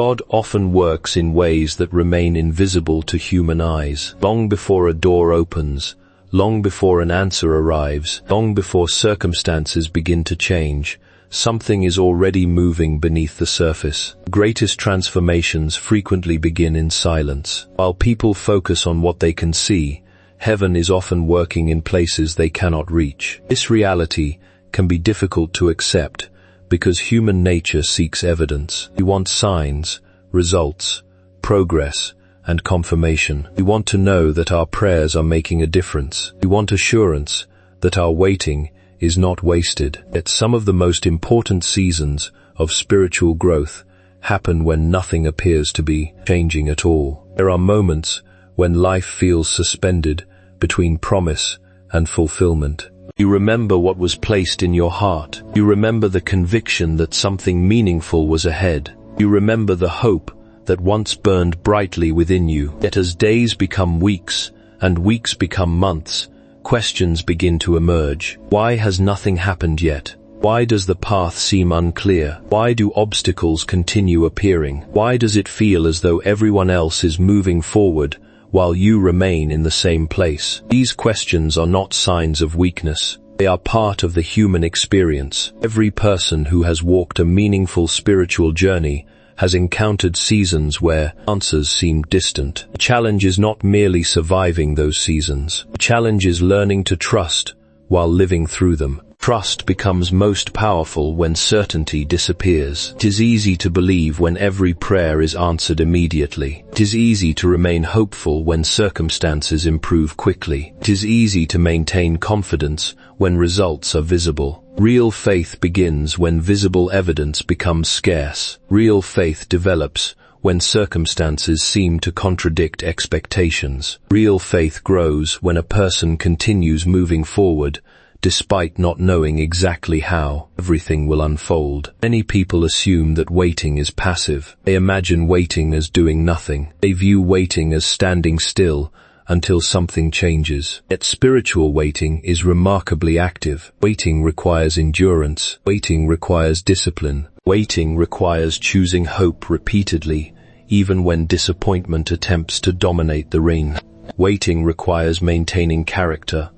God often works in ways that remain invisible to human eyes. Long before a door opens, long before an answer arrives, long before circumstances begin to change, something is already moving beneath the surface. Greatest transformations frequently begin in silence. While people focus on what they can see, heaven is often working in places they cannot reach. This reality can be difficult to accept because human nature seeks evidence. We want signs, results, progress, and confirmation. We want to know that our prayers are making a difference. We want assurance that our waiting is not wasted. Yet some of the most important seasons of spiritual growth happen when nothing appears to be changing at all. There are moments when life feels suspended between promise and fulfillment. You remember what was placed in your heart. You remember the conviction that something meaningful was ahead. You remember the hope that once burned brightly within you. Yet as days become weeks and weeks become months, questions begin to emerge. Why has nothing happened yet? Why does the path seem unclear? Why do obstacles continue appearing? Why does it feel as though everyone else is moving forward while you remain in the same place? These questions are not signs of weakness. They are part of the human experience. Every person who has walked a meaningful spiritual journey has encountered seasons where answers seem distant. The challenge is not merely surviving those seasons. The challenge is learning to trust while living through them. Trust becomes most powerful when certainty disappears. It is easy to believe when every prayer is answered immediately. It is easy to remain hopeful when circumstances improve quickly. It is easy to maintain confidence when results are visible. Real faith begins when visible evidence becomes scarce. Real faith develops when circumstances seem to contradict expectations. Real faith grows when a person continues moving forward despite not knowing exactly how everything will unfold. Many people assume that waiting is passive. They imagine waiting as doing nothing. They view waiting as standing still until something changes. Yet spiritual waiting is remarkably active. Waiting requires endurance. Waiting requires discipline. Waiting requires choosing hope repeatedly, even when disappointment attempts to dominate the reign. Waiting requires maintaining character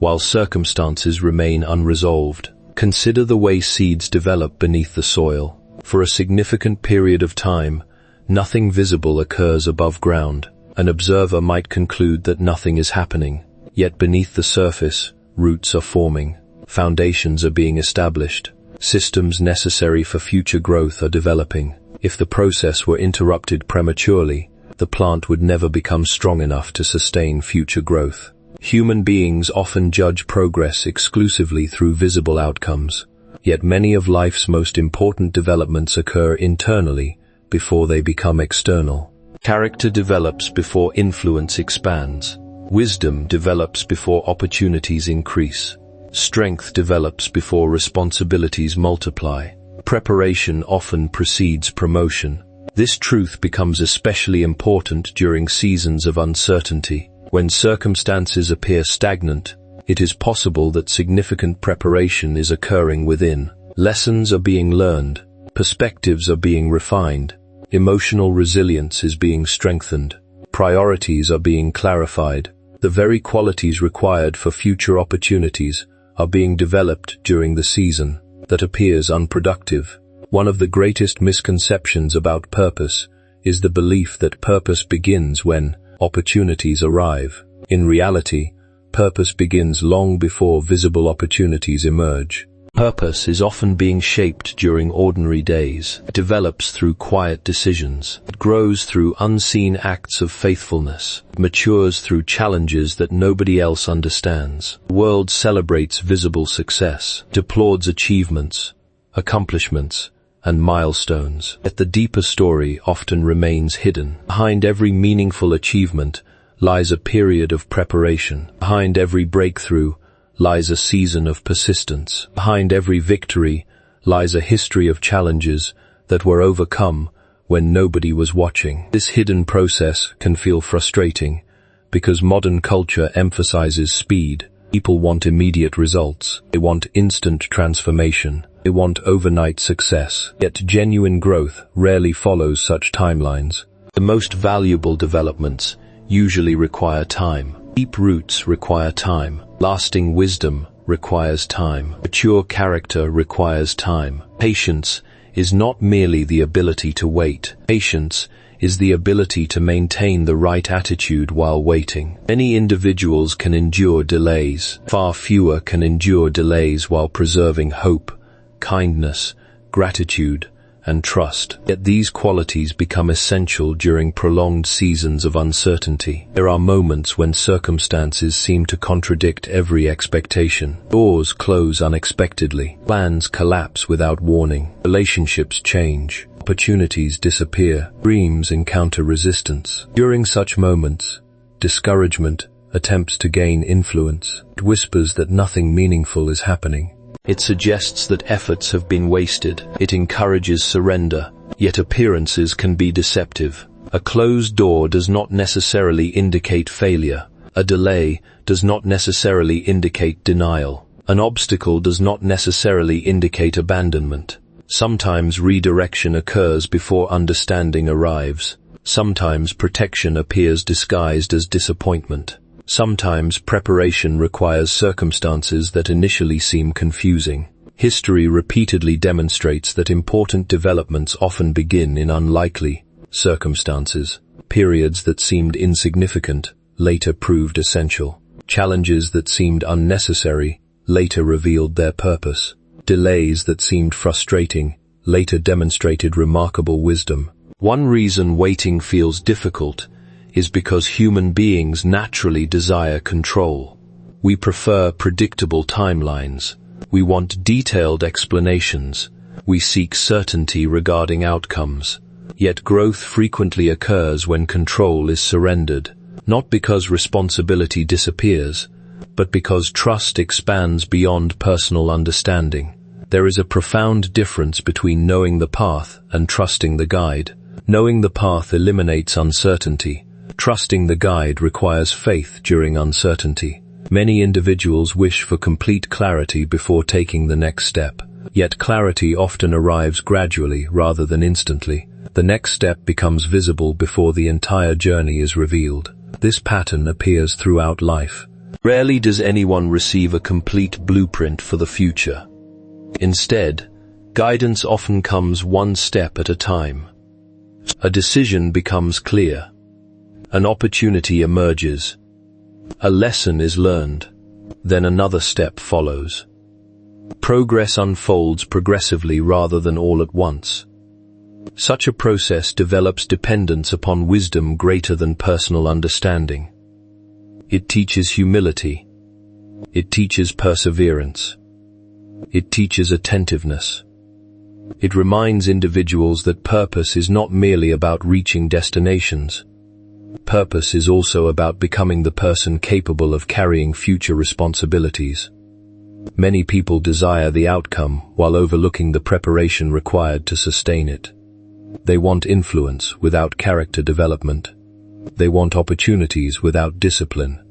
while circumstances remain unresolved. Consider the way seeds develop beneath the soil. For a significant period of time, nothing visible occurs above ground. An observer might conclude that nothing is happening. Yet beneath the surface, roots are forming. Foundations are being established. Systems necessary for future growth are developing. If the process were interrupted prematurely, the plant would never become strong enough to sustain future growth. Human beings often judge progress exclusively through visible outcomes, yet many of life's most important developments occur internally before they become external. Character develops before influence expands. Wisdom develops before opportunities increase. Strength develops before responsibilities multiply. Preparation often precedes promotion. This truth becomes especially important during seasons of uncertainty. When circumstances appear stagnant, it is possible that significant preparation is occurring within. Lessons are being learned, perspectives are being refined, emotional resilience is being strengthened, priorities are being clarified. The very qualities required for future opportunities are being developed during the season that appears unproductive. One of the greatest misconceptions about purpose is the belief that purpose begins when opportunities arrive. In reality, purpose begins long before visible opportunities emerge. Purpose is often being shaped during ordinary days. It develops through quiet decisions. It grows through unseen acts of faithfulness. It matures through challenges that nobody else understands. The world celebrates visible success. It applauds achievements, accomplishments, and milestones. Yet the deeper story often remains hidden. Behind every meaningful achievement lies a period of preparation. Behind every breakthrough lies a season of persistence. Behind every victory lies a history of challenges that were overcome when nobody was watching. This hidden process can feel frustrating because modern culture emphasizes speed. People want immediate results. They want instant transformation. They want overnight success, yet genuine growth rarely follows such timelines. The most valuable developments usually require time. Deep roots require time. Lasting wisdom requires time. Mature character requires time. Patience is not merely the ability to wait. Patience is the ability to maintain the right attitude while waiting. Many individuals can endure delays. Far fewer can endure delays while preserving hope, kindness, gratitude, and trust. Yet these qualities become essential during prolonged seasons of uncertainty. There are moments when circumstances seem to contradict every expectation. Doors close unexpectedly. Plans collapse without warning. Relationships change. Opportunities disappear. Dreams encounter resistance. During such moments, discouragement attempts to gain influence. It whispers that nothing meaningful is happening. It suggests that efforts have been wasted. It encourages surrender, yet appearances can be deceptive. A closed door does not necessarily indicate failure. A delay does not necessarily indicate denial. An obstacle does not necessarily indicate abandonment. Sometimes redirection occurs before understanding arrives. Sometimes protection appears disguised as disappointment. Sometimes preparation requires circumstances that initially seem confusing. History repeatedly demonstrates that important developments often begin in unlikely circumstances. Periods that seemed insignificant later proved essential. Challenges that seemed unnecessary later revealed their purpose. Delays that seemed frustrating later demonstrated remarkable wisdom. One reason waiting feels difficult is because human beings naturally desire control. We prefer predictable timelines. We want detailed explanations. We seek certainty regarding outcomes. Yet growth frequently occurs when control is surrendered, not because responsibility disappears, but because trust expands beyond personal understanding. There is a profound difference between knowing the path and trusting the guide. Knowing the path eliminates uncertainty. Trusting the guide requires faith during uncertainty. Many individuals wish for complete clarity before taking the next step. Yet clarity often arrives gradually rather than instantly. The next step becomes visible before the entire journey is revealed. This pattern appears throughout life. Rarely does anyone receive a complete blueprint for the future. Instead, guidance often comes one step at a time. A decision becomes clear. An opportunity emerges. A lesson is learned. Then another step follows. Progress unfolds progressively rather than all at once. Such a process develops dependence upon wisdom greater than personal understanding. It teaches humility. It teaches perseverance. It teaches attentiveness. It reminds individuals that purpose is not merely about reaching destinations. Purpose is also about becoming the person capable of carrying future responsibilities. Many people desire the outcome while overlooking the preparation required to sustain it. They want influence without character development. They want opportunities without discipline.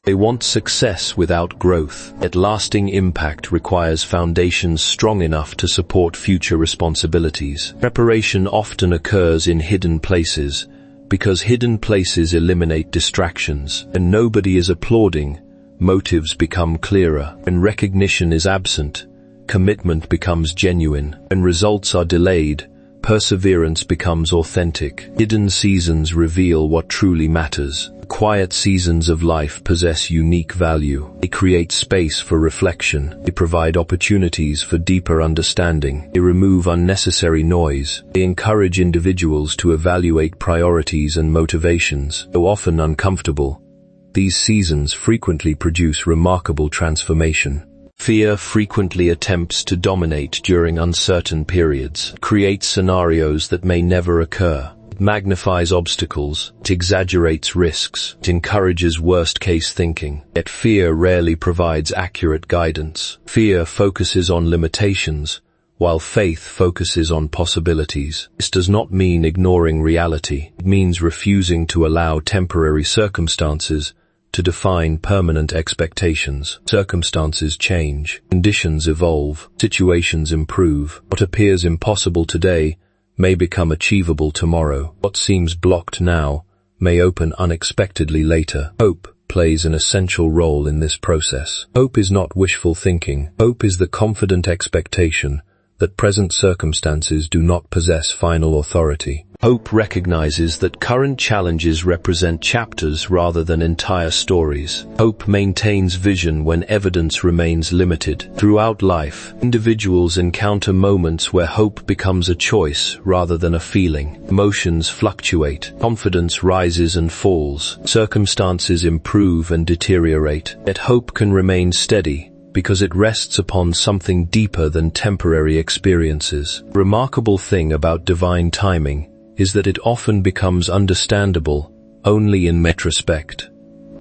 They want success without growth. Yet lasting impact requires foundations strong enough to support future responsibilities. Preparation often occurs in hidden places, because hidden places eliminate distractions. When nobody is applauding, motives become clearer. When recognition is absent, commitment becomes genuine. When results are delayed, perseverance becomes authentic. Hidden seasons reveal what truly matters. Quiet seasons of life possess unique value. They create space for reflection. They provide opportunities for deeper understanding. They remove unnecessary noise. They encourage individuals to evaluate priorities and motivations. Though often uncomfortable, these seasons frequently produce remarkable transformation. Fear frequently attempts to dominate during uncertain periods. It creates scenarios that may never occur. It magnifies obstacles. It exaggerates risks. It encourages worst-case thinking. Yet fear rarely provides accurate guidance. Fear focuses on limitations, while faith focuses on possibilities. This does not mean ignoring reality. It means refusing to allow temporary circumstances to define permanent expectations. Circumstances change, conditions evolve, situations improve. What appears impossible today may become achievable tomorrow. What seems blocked now may open unexpectedly later. Hope plays an essential role in this process. Hope is not wishful thinking. Hope is the confident expectation that present circumstances do not possess final authority. Hope recognizes that current challenges represent chapters rather than entire stories. Hope maintains vision when evidence remains limited. Throughout life, individuals encounter moments where hope becomes a choice rather than a feeling. Emotions fluctuate, confidence rises and falls, circumstances improve and deteriorate. Yet hope can remain steady, because it rests upon something deeper than temporary experiences. The remarkable thing about divine timing is that it often becomes understandable only in retrospect.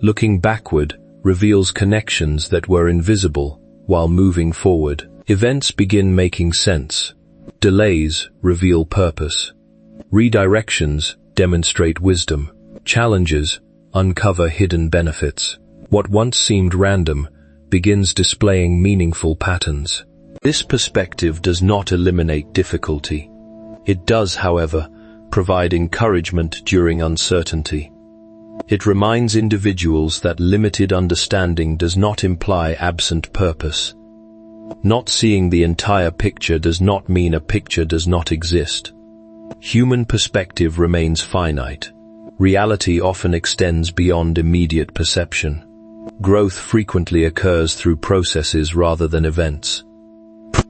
Looking backward reveals connections that were invisible, while moving forward, events begin making sense. Delays reveal purpose. Redirections demonstrate wisdom. Challenges uncover hidden benefits. What once seemed random begins displaying meaningful patterns. This perspective does not eliminate difficulty. It does, however, provide encouragement during uncertainty. It reminds individuals that limited understanding does not imply absent purpose. Not seeing the entire picture does not mean a picture does not exist. Human perspective remains finite. Reality often extends beyond immediate perception. Growth frequently occurs through processes rather than events.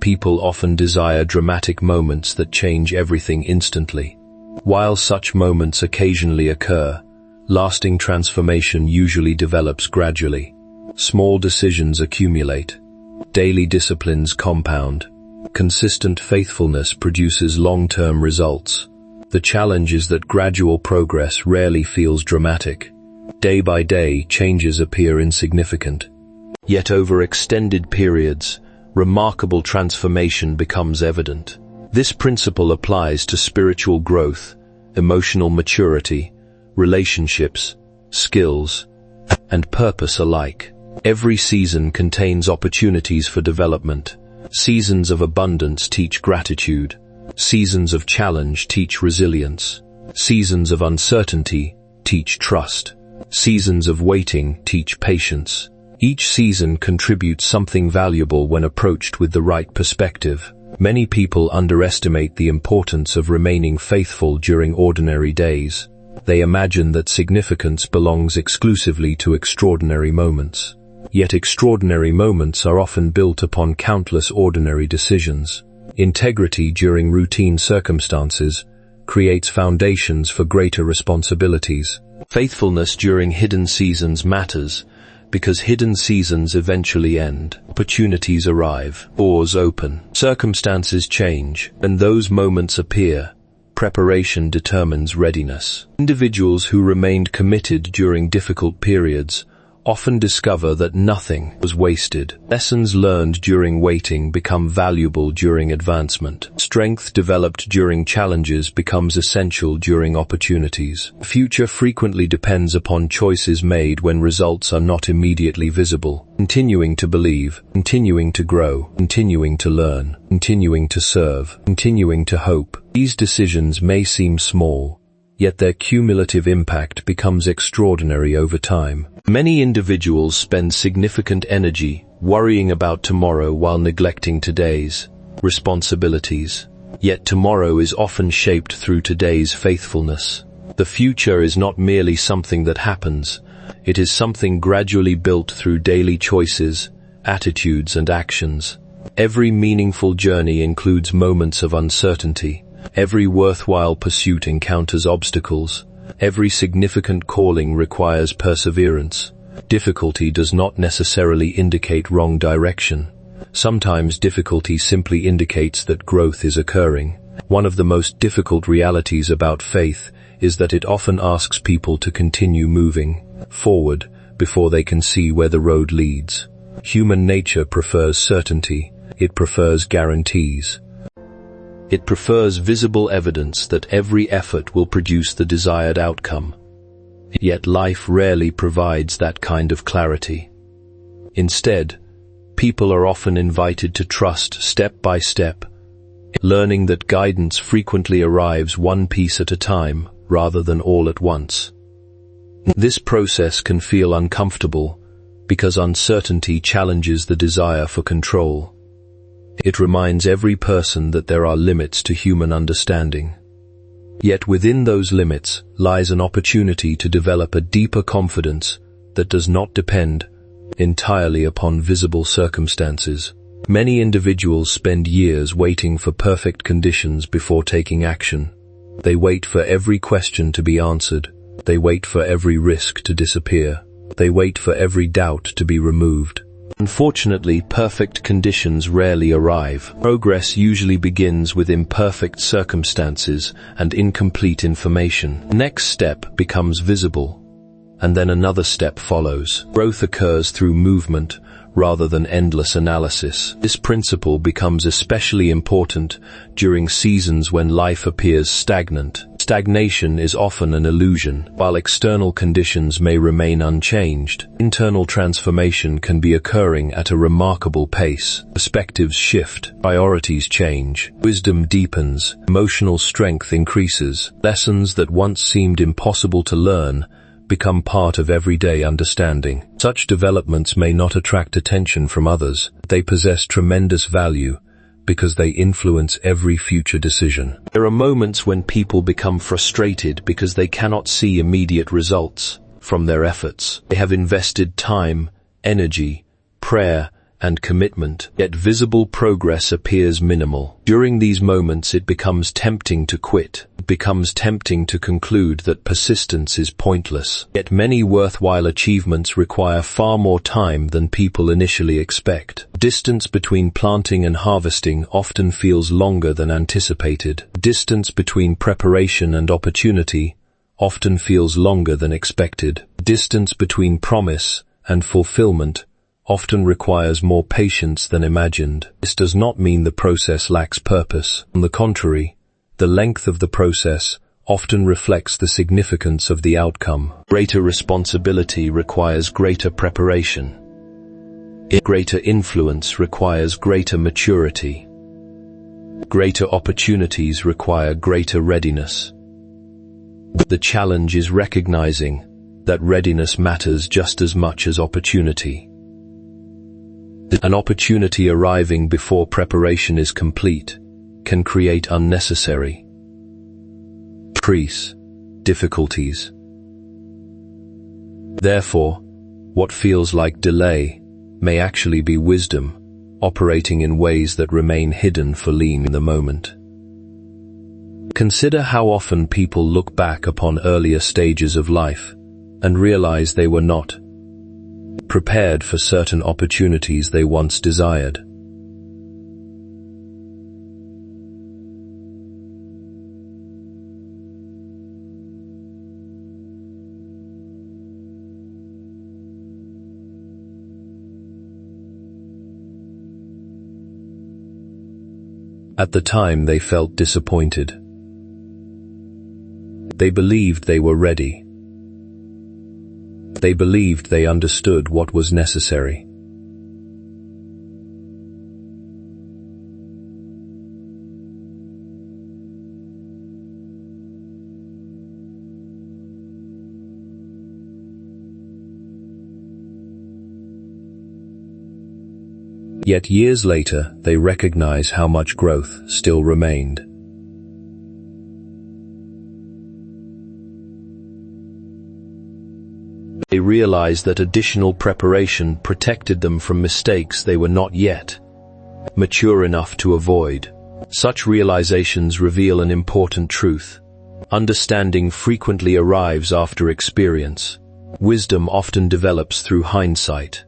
People often desire dramatic moments that change everything instantly. While such moments occasionally occur, lasting transformation usually develops gradually. Small decisions accumulate. Daily disciplines compound. Consistent faithfulness produces long-term results. The challenge is that gradual progress rarely feels dramatic. Day by day, changes appear insignificant. Yet over extended periods, remarkable transformation becomes evident. This principle applies to spiritual growth, emotional maturity, relationships, skills, and purpose alike. Every season contains opportunities for development. Seasons of abundance teach gratitude. Seasons of challenge teach resilience. Seasons of uncertainty teach trust. Seasons of waiting teach patience. Each season contributes something valuable when approached with the right perspective. Many people underestimate the importance of remaining faithful during ordinary days. They imagine that significance belongs exclusively to extraordinary moments. Yet extraordinary moments are often built upon countless ordinary decisions. Integrity during routine circumstances creates foundations for greater responsibilities. Faithfulness during hidden seasons matters, because hidden seasons eventually end. Opportunities arrive, doors open, circumstances change, and those moments appear. Preparation determines readiness. Individuals who remained committed during difficult periods often discover that nothing was wasted. Lessons learned during waiting become valuable during advancement. Strength developed during challenges becomes essential during opportunities. The future frequently depends upon choices made when results are not immediately visible. Continuing to believe, continuing to grow, continuing to learn, continuing to serve, continuing to hope. These decisions may seem small, yet their cumulative impact becomes extraordinary over time. Many individuals spend significant energy worrying about tomorrow while neglecting today's responsibilities. Yet tomorrow is often shaped through today's faithfulness. The future is not merely something that happens, it is something gradually built through daily choices, attitudes, and actions. Every meaningful journey includes moments of uncertainty. Every worthwhile pursuit encounters obstacles. Every significant calling requires perseverance. Difficulty does not necessarily indicate wrong direction. Sometimes difficulty simply indicates that growth is occurring. One of the most difficult realities about faith is that it often asks people to continue moving forward before they can see where the road leads. Human nature prefers certainty. It prefers guarantees. It prefers visible evidence that every effort will produce the desired outcome. Yet life rarely provides that kind of clarity. Instead, people are often invited to trust step by step, learning that guidance frequently arrives one piece at a time rather than all at once. This process can feel uncomfortable because uncertainty challenges the desire for control. It reminds every person that there are limits to human understanding. Yet within those limits lies an opportunity to develop a deeper confidence that does not depend entirely upon visible circumstances. Many individuals spend years waiting for perfect conditions before taking action. They wait for every question to be answered. They wait for every risk to disappear. They wait for every doubt to be removed. Unfortunately, perfect conditions rarely arrive. Progress usually begins with imperfect circumstances and incomplete information. The next step becomes visible, and then another step follows. Growth occurs through movement rather than endless analysis. This principle becomes especially important during seasons when life appears stagnant. Stagnation is often an illusion. While external conditions may remain unchanged, internal transformation can be occurring at a remarkable pace. Perspectives shift, priorities change, wisdom deepens, emotional strength increases. Lessons that once seemed impossible to learn become part of everyday understanding. Such developments may not attract attention from others. They possess tremendous value because they influence every future decision. There are moments when people become frustrated because they cannot see immediate results from their efforts. They have invested time, energy, prayer, and commitment, yet visible progress appears minimal. During these moments, it becomes tempting to quit. It becomes tempting to conclude that persistence is pointless. Yet many worthwhile achievements require far more time than people initially expect. Distance between planting and harvesting often feels longer than anticipated. Distance between preparation and opportunity often feels longer than expected. Distance between promise and fulfillment often requires more patience than imagined. This does not mean the process lacks purpose. On the contrary, the length of the process often reflects the significance of the outcome. Greater responsibility requires greater preparation. Greater influence requires greater maturity. Greater opportunities require greater readiness. The challenge is recognizing that readiness matters just as much as opportunity. An opportunity arriving before preparation is complete can create unnecessary difficulties. Therefore, what feels like delay may actually be wisdom operating in ways that remain hidden for lean in the moment. Consider how often people look back upon earlier stages of life and realize they were not prepared for certain opportunities they once desired. At the time, they felt disappointed. They believed they were ready. They believed they understood what was necessary. Yet years later, they recognize how much growth still remained. They realized that additional preparation protected them from mistakes they were not yet mature enough to avoid. Such realizations reveal an important truth. Understanding frequently arrives after experience. Wisdom often develops through hindsight.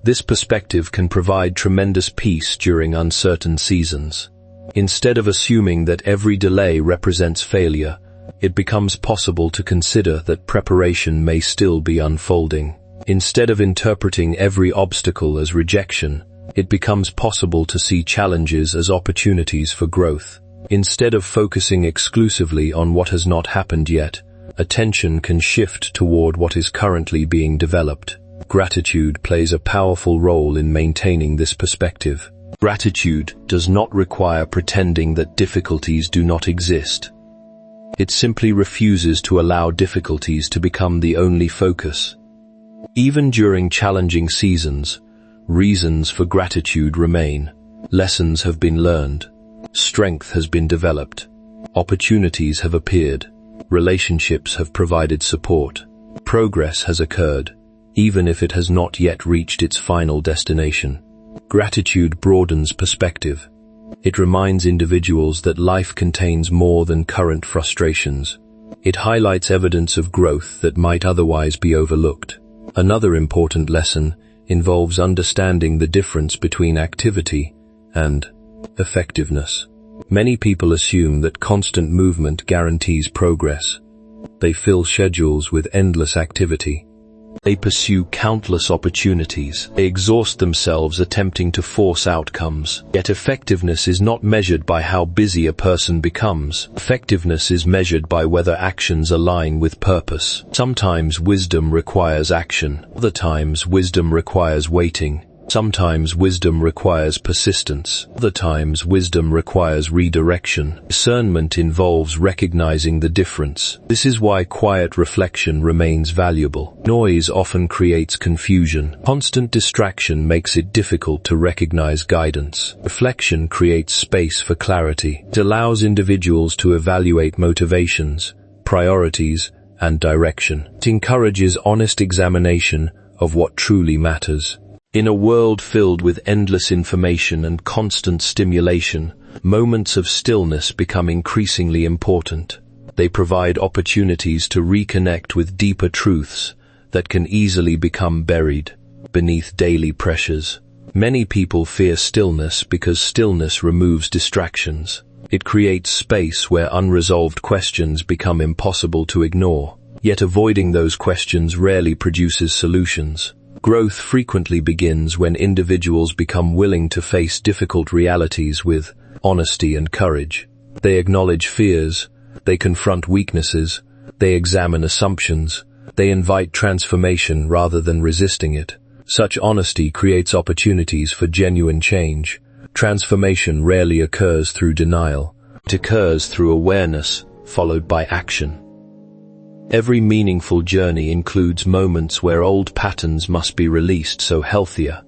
This perspective can provide tremendous peace during uncertain seasons. Instead of assuming that every delay represents failure, it becomes possible to consider that preparation may still be unfolding. Instead of interpreting every obstacle as rejection, it becomes possible to see challenges as opportunities for growth. Instead of focusing exclusively on what has not happened yet, Attention can shift toward what is currently being developed. Gratitude plays a powerful role in maintaining this perspective. Gratitude does not require pretending that difficulties do not exist. It simply refuses to allow difficulties to become the only focus. Even during challenging seasons, reasons for gratitude remain. Lessons have been learned. Strength has been developed. Opportunities have appeared. Relationships have provided support. Progress has occurred, even if it has not yet reached its final destination. Gratitude broadens perspective. It reminds individuals that life contains more than current frustrations. It highlights evidence of growth that might otherwise be overlooked. Another important lesson involves understanding the difference between activity and effectiveness. Many people assume that constant movement guarantees progress. They fill schedules with endless activity. They pursue countless opportunities. They exhaust themselves attempting to force outcomes. Yet effectiveness is not measured by how busy a person becomes. Effectiveness is measured by whether actions align with purpose. Sometimes wisdom requires action. Other times wisdom requires waiting. Sometimes wisdom requires persistence. Other times wisdom requires redirection. Discernment involves recognizing the difference. This is why quiet reflection remains valuable. Noise often creates confusion. Constant distraction makes it difficult to recognize guidance. Reflection creates space for clarity. It allows individuals to evaluate motivations, priorities, and direction. It encourages honest examination of what truly matters. In a world filled with endless information and constant stimulation, moments of stillness become increasingly important. They provide opportunities to reconnect with deeper truths that can easily become buried beneath daily pressures. Many people fear stillness because stillness removes distractions. It creates space where unresolved questions become impossible to ignore. Yet avoiding those questions rarely produces solutions. Growth frequently begins when individuals become willing to face difficult realities with honesty and courage. They acknowledge fears, they confront weaknesses, they examine assumptions, they invite transformation rather than resisting it. Such honesty creates opportunities for genuine change. Transformation rarely occurs through denial. It occurs through awareness, followed by action. Every meaningful journey includes moments where old patterns must be released so healthier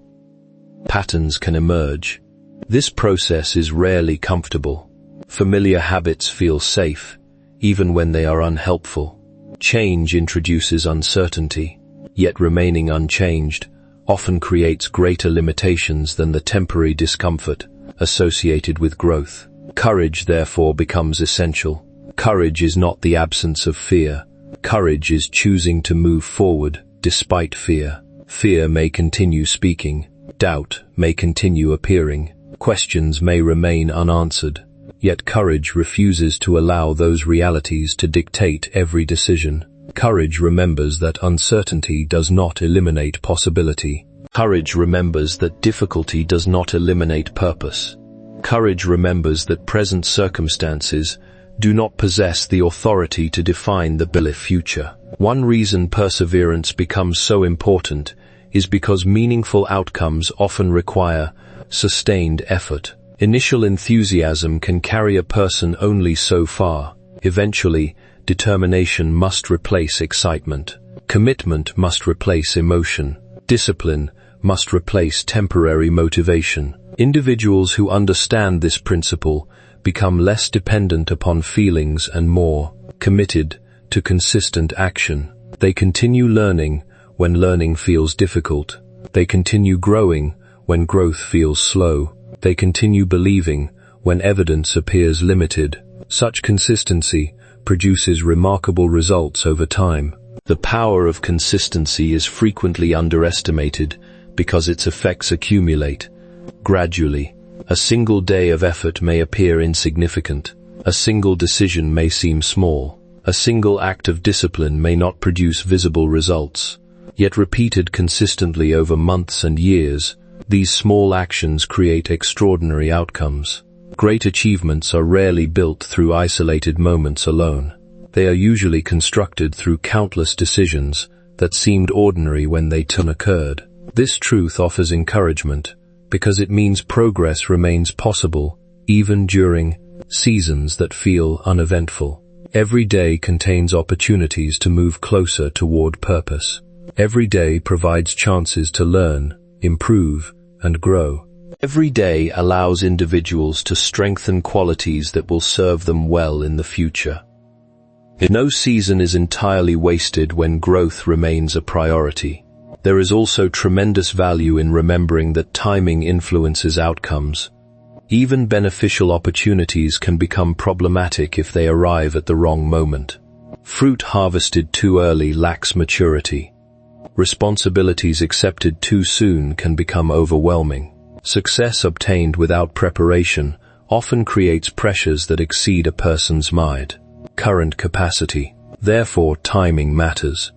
patterns can emerge. This process is rarely comfortable. Familiar habits feel safe, even when they are unhelpful. Change introduces uncertainty, yet remaining unchanged often creates greater limitations than the temporary discomfort associated with growth. Courage, therefore, becomes essential. Courage is not the absence of fear. Courage is choosing to move forward despite fear. Fear may continue speaking. Doubt may continue appearing. Questions may remain unanswered. Yet courage refuses to allow those realities to dictate every decision. Courage remembers that uncertainty does not eliminate possibility. Courage remembers that difficulty does not eliminate purpose. Courage remembers that present circumstances do not possess the authority to define the future. One reason perseverance becomes so important is because meaningful outcomes often require sustained effort. Initial enthusiasm can carry a person only so far. Eventually, determination must replace excitement. Commitment must replace emotion. Discipline must replace temporary motivation. Individuals who understand this principle become less dependent upon feelings and more committed to consistent action. They continue learning when learning feels difficult. They continue growing when growth feels slow. They continue believing when evidence appears limited. Such consistency produces remarkable results over time. The power of consistency is frequently underestimated because its effects accumulate gradually. A single day of effort may appear insignificant. A single decision may seem small. A single act of discipline may not produce visible results. Yet repeated consistently over months and years, these small actions create extraordinary outcomes. Great achievements are rarely built through isolated moments alone. They are usually constructed through countless decisions that seemed ordinary when they occurred. This truth offers encouragement because it means progress remains possible even during seasons that feel uneventful. Every day contains opportunities to move closer toward purpose. Every day provides chances to learn, improve, and grow. Every day allows individuals to strengthen qualities that will serve them well in the future. No season is entirely wasted when growth remains a priority. There is also tremendous value in remembering that timing influences outcomes. Even beneficial opportunities can become problematic if they arrive at the wrong moment. Fruit harvested too early lacks maturity. Responsibilities accepted too soon can become overwhelming. Success obtained without preparation often creates pressures that exceed a person's current capacity. Therefore, timing matters.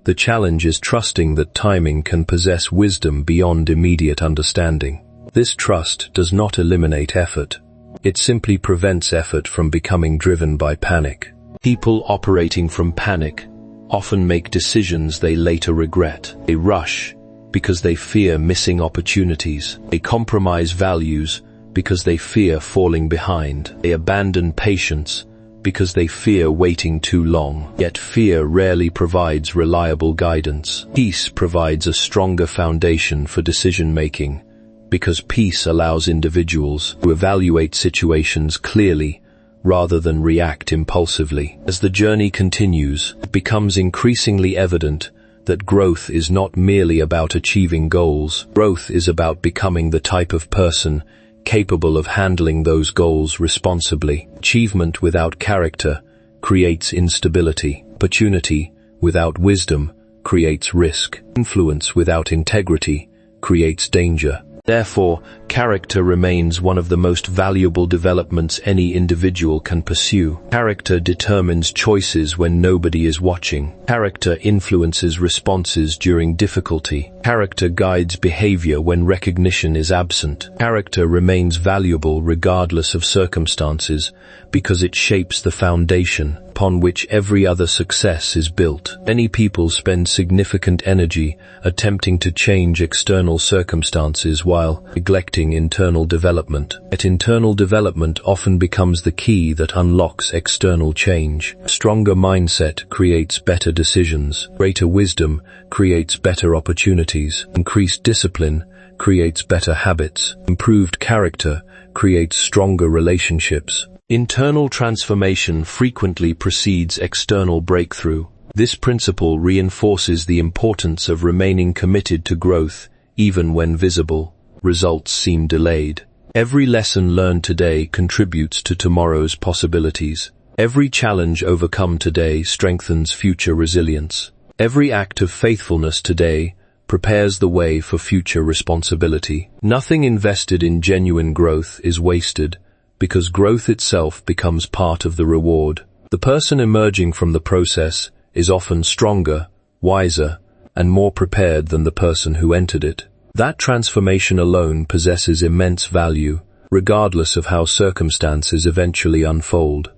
The challenge is trusting that timing can possess wisdom beyond immediate understanding. This trust does not eliminate effort. It simply prevents effort from becoming driven by panic. People operating from panic often make decisions they later regret. They rush because they fear missing opportunities. They compromise values because they fear falling behind. They abandon patience because they fear waiting too long. Yet fear rarely provides reliable guidance. Peace provides a stronger foundation for decision-making because peace allows individuals to evaluate situations clearly rather than react impulsively. As the journey continues, it becomes increasingly evident that growth is not merely about achieving goals. Growth is about becoming the type of person capable of handling those goals responsibly. Achievement without character creates instability. Opportunity without wisdom creates risk. Influence without integrity creates danger. Therefore, character remains one of the most valuable developments any individual can pursue. Character determines choices when nobody is watching. Character influences responses during difficulty. Character guides behavior when recognition is absent. Character remains valuable regardless of circumstances because it shapes the foundation upon which every other success is built. Many people spend significant energy attempting to change external circumstances while neglecting internal development. Yet internal development often becomes the key that unlocks external change. A stronger mindset creates better decisions. Greater wisdom creates better opportunities. Increased discipline creates better habits. Improved character creates stronger relationships. Internal transformation frequently precedes external breakthrough. This principle reinforces the importance of remaining committed to growth even when visible results seem delayed. Every lesson learned today contributes to tomorrow's possibilities. Every challenge overcome today strengthens future resilience. Every act of faithfulness today prepares the way for future responsibility. Nothing invested in genuine growth is wasted, because growth itself becomes part of the reward. The person emerging from the process is often stronger, wiser, and more prepared than the person who entered it. That transformation alone possesses immense value, regardless of how circumstances eventually unfold.